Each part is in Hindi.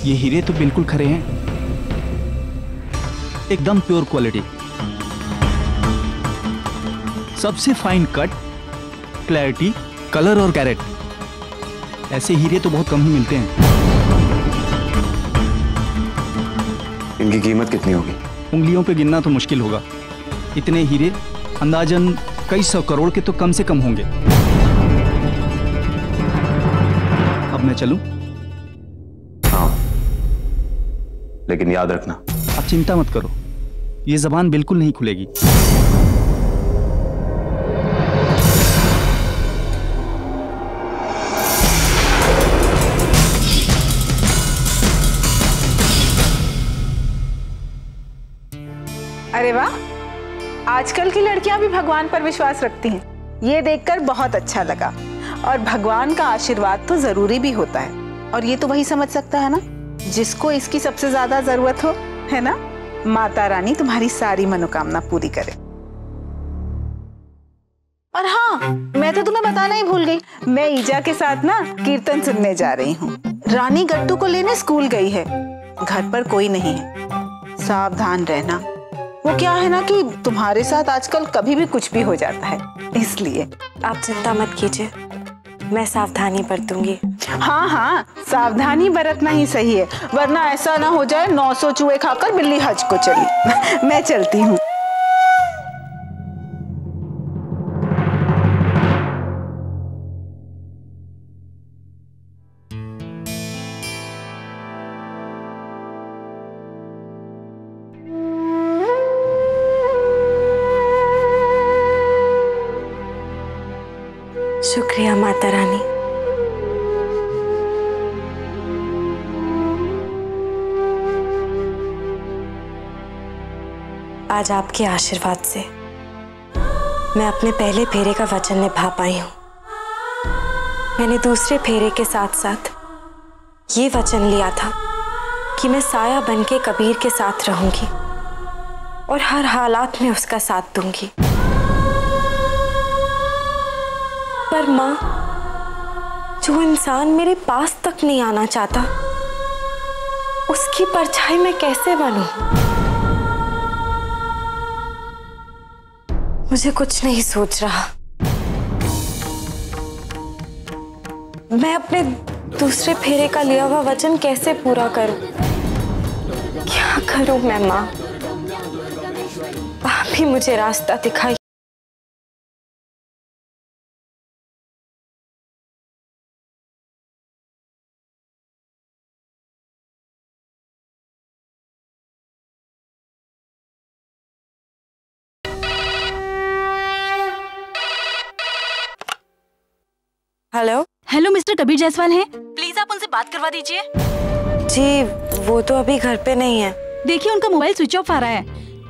ये हीरे तो बिल्कुल खरे हैं, एकदम प्योर क्वालिटी, सबसे फाइन कट, क्लैरिटी, कलर और कैरेट। ऐसे हीरे तो बहुत कम ही मिलते हैं। इनकी कीमत कितनी होगी? उंगलियों पे गिनना तो मुश्किल होगा। इतने हीरे अंदाजन कई 100 करोड़ के तो कम से कम होंगे। अब मैं चलूं? लेकिन याद रखना। आप चिंता मत करो, ये जबान बिल्कुल नहीं खुलेगी। अरे वाह, आजकल की लड़कियां भी भगवान पर विश्वास रखती हैं। ये देखकर बहुत अच्छा लगा। और भगवान का आशीर्वाद तो जरूरी भी होता है। और ये तो वही समझ सकता है ना जिसको इसकी सबसे ज्यादा जरूरत हो, है ना? माता रानी तुम्हारी सारी मनोकामना पूरी करे। और हाँ, मैं तो तुम्हें बताना ही भूल गई, मैं ईजा के साथ ना कीर्तन सुनने जा रही हूँ। रानी गट्टू को लेने स्कूल गई है, घर पर कोई नहीं है। सावधान रहना। वो क्या है ना कि तुम्हारे साथ आजकल कभी भी कुछ भी हो जाता है, इसलिए आप चिंता मत कीजिए, मैं सावधानी बरतूंगी। हाँ हाँ, सावधानी बरतना ही सही है, वरना ऐसा ना हो जाए 900 चूहे खाकर बिल्ली हज को चली। मैं चलती हूँ। शुक्रिया माता रानी। आज आपके आशीर्वाद से मैं अपने पहले फेरे का वचन निभा पाई हूं। मैंने दूसरे फेरे के साथ साथ ये वचन लिया था कि मैं साया बनके कबीर के साथ रहूंगी और हर हालात में उसका साथ दूंगी। पर माँ, जो इंसान मेरे पास तक नहीं आना चाहता, उसकी परछाई मैं कैसे बनूं? मुझे कुछ नहीं सूझ रहा। मैं अपने दूसरे फेरे का लिया हुआ वचन कैसे पूरा करूं? क्या करूं मैं माँ? आप ही मुझे रास्ता दिखाइए। Hello hello, mister Kabir Jaiswal हैं? प्लीज आप उनसे बात करवा दीजिए। जी, वो तो अभी घर पे नहीं है। देखिए, उनका मोबाइल स्विच ऑफ आ रहा है।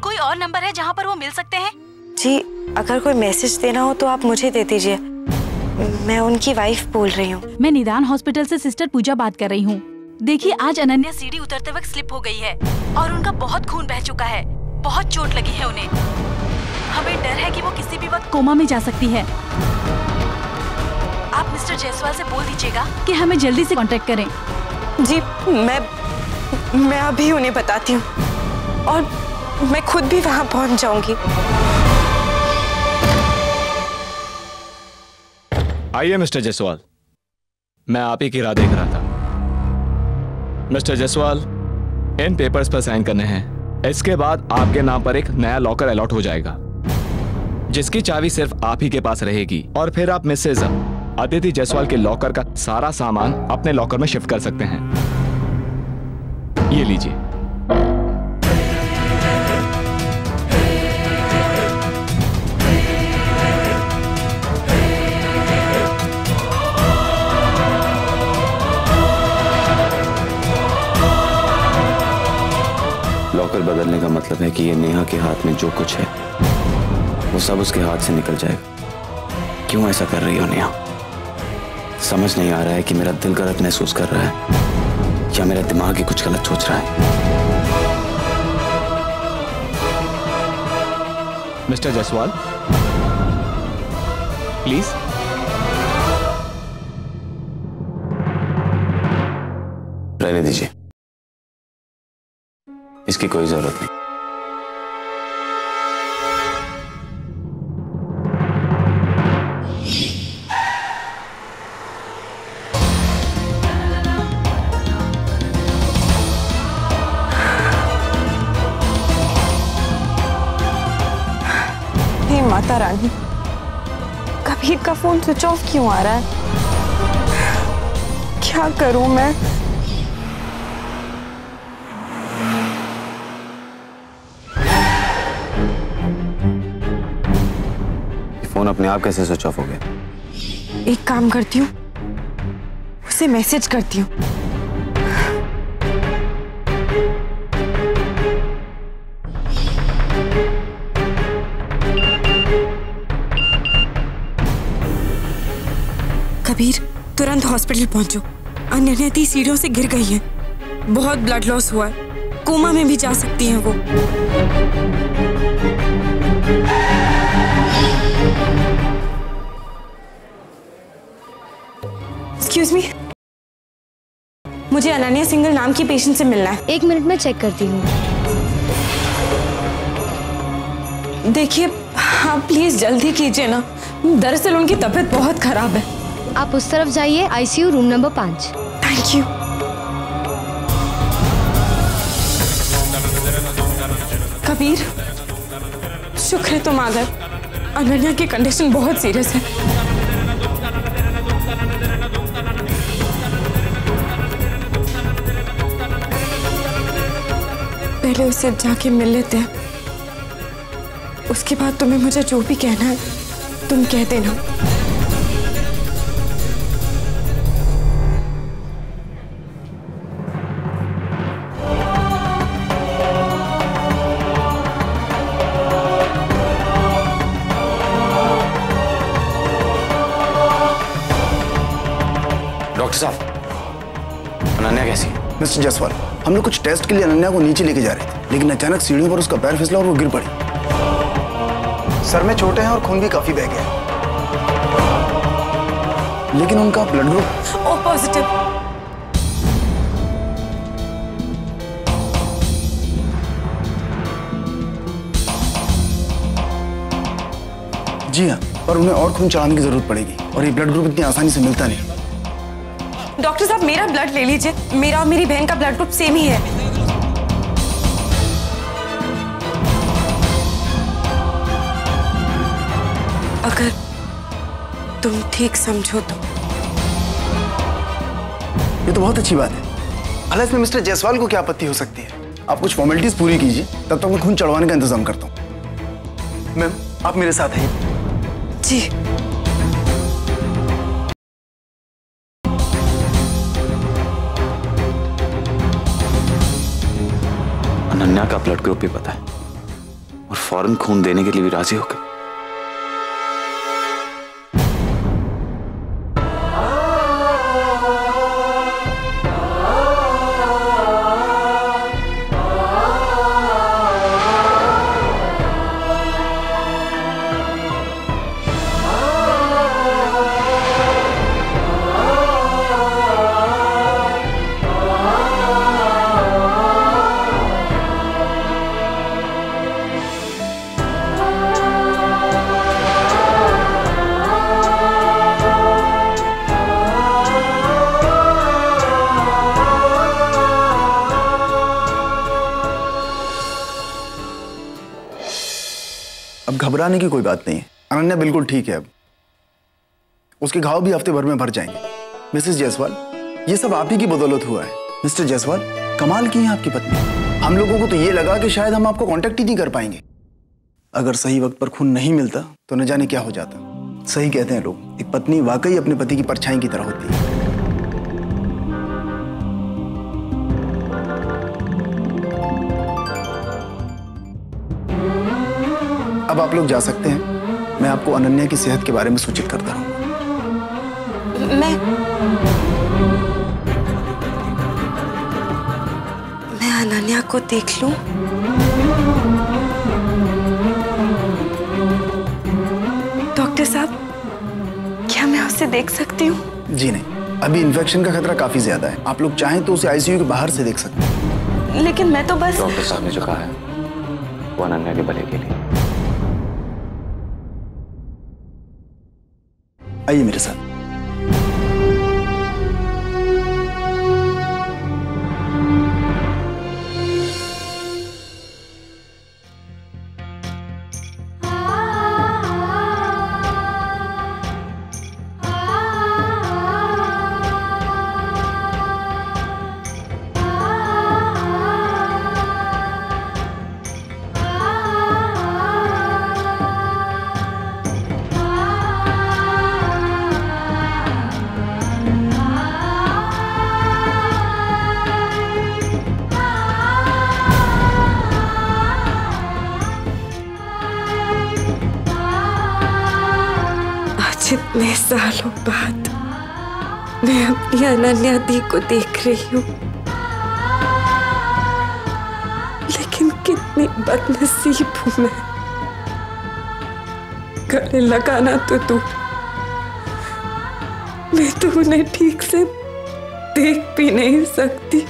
कोई और नंबर है जहाँ पर वो मिल सकते हैं? जी, अगर कोई मैसेज देना हो तो आप मुझे दे दीजिए। मैं उनकी वाइफ बोल रही हूँ। मैं निदान हॉस्पिटल से सिस्टर पूजा बात कर रही हूँ। देखिए, आज अनन्या सीढ़ी उतरते वक्त स्लिप हो गई है और उनका बहुत खून बह चुका है। बहुत चोट लगी है उन्हें। हमें डर है कि वो किसी भी वक्त कोमा में जा सकती है। आप मिस्टर जायसवाल से बोल दीजिएगा कि हमें जल्दी से कांटेक्ट करें। जी, मैं अभी उन्हें बताती हूँ और मैं खुद भी वहां पहुंच जाऊंगी। आइए मिस्टर जायसवाल, मैं आप ही की राह देख रहा था। मिस्टर जायसवाल, इन पेपर्स पर साइन करने हैं। इसके बाद आपके नाम पर एक नया लॉकर अलॉट हो जाएगा, जिसकी चाबी सिर्फ आप ही के पास रहेगी। और फिर आप मिसेज अदिति जायसवाल के लॉकर का सारा सामान अपने लॉकर में शिफ्ट कर सकते हैं। ये लीजिए। लॉकर बदलने का मतलब है कि ये नेहा के हाथ में जो कुछ है वो सब उसके हाथ से निकल जाएगा। क्यों ऐसा कर रही हो नेहा? समझ नहीं आ रहा है कि मेरा दिल गलत महसूस कर रहा है या मेरा दिमाग ही कुछ गलत सोच रहा है। Mister Jaiswal, please. रहने दीजिए, इसकी कोई जरूरत नहीं। हे माता रानी, कबीर का फोन स्विच ऑफ क्यों आ रहा है? क्या करूं मैं? फोन अपने आप कैसे स्विच ऑफ हो गया? एक काम करती हूँ, उसे मैसेज करती हूँ। कबीर, तुरंत हॉस्पिटल पहुंचो। अनन्या सीढ़ियों से गिर गई है, बहुत ब्लड लॉस हुआ है, कोमा में भी जा सकती हैं वो। एक्सक्यूज मी, मुझे अनन्या सिंगल नाम की पेशेंट से मिलना है। 1 मिनट में चेक करती हूँ। देखिए, आप प्लीज जल्दी कीजिए ना, दरअसल उनकी तबीयत बहुत खराब है। आप उस तरफ जाइए, ICU room number 5। Thank you. Kabir, शुक्र है तुम आ गए। अनन्या की कंडीशन बहुत सीरियस है। पहले उसे जाके मिल लेते हैं, उसके बाद तुम्हें मुझे जो भी कहना है तुम कह देना। डॉक्टर साहब, अनन्या कैसी है? मिस्टर जायसवाल, हम लोग कुछ टेस्ट के लिए अनन्या को नीचे लेके जा रहे थे, लेकिन अचानक सीढ़ियों पर उसका पैर फिसला और वो गिर पड़ी। सर में चोटें हैं और खून भी काफी बह गया है, लेकिन उनका ब्लड ग्रुप ओ पॉजिटिव। जी हाँ, पर उन्हें और खून चढ़ाने की जरूरत पड़ेगी और ये ब्लड ग्रुप इतनी आसानी से मिलता नहीं। डॉक्टर साहब, मेरा ब्लड ले लीजिए, मेरा और मेरी बहन का ब्लड ग्रुप सेम ही है। अगर तुम ठीक समझो तो। ये तो बहुत अच्छी बात है। भला इसमें मिस्टर जायसवाल को क्या आपत्ति हो सकती है? आप कुछ फॉर्मेलिटीज पूरी कीजिए, तब तक मैं खून चढ़वाने का इंतजाम करता हूँ। मैम, आप मेरे साथ आइए। जी। अनन्या का ब्लड ग्रुप भी पता है और फौरन खून देने के लिए भी राजी हो गई। अब घबराने की कोई बात नहीं है, अनन्या बिल्कुल ठीक है। अब उसके घाव भी हफ्ते भर में भर जाएंगे। मिसेस जायसवाल, ये सब आप ही की बदौलत हुआ है। मिस्टर जायसवाल, कमाल की है आपकी पत्नी। हम लोगों को तो ये लगा कि शायद हम आपको कांटेक्ट ही नहीं कर पाएंगे। अगर सही वक्त पर खून नहीं मिलता तो न जाने क्या हो जाता। सही कहते हैं लोग, एक पत्नी वाकई अपने पति की परछाई की तरह होती है। अब आप लोग जा सकते हैं। मैं आपको अनन्या की सेहत के बारे में सूचित करता रहूंगा। मैं अनन्या को देख लूं? डॉक्टर साहब, क्या मैं उसे देख सकती हूँ? जी नहीं, अभी इन्फेक्शन का खतरा काफी ज्यादा है। आप लोग चाहें तो उसे आईसीयू के बाहर से देख सकते हैं। लेकिन मैं तो बस... डॉक्टर साहब ने जो कहा है वो अनन्या के भले के लिए। आइए मेरे साथ। इतने सालों बाद मैं अपनी अनन्या दी को देख रही हूँ, लेकिन कितनी बदनसीब हूँ मैं। गले लगाना तो तू, मैं तो उन्हें ठीक से देख भी नहीं सकती।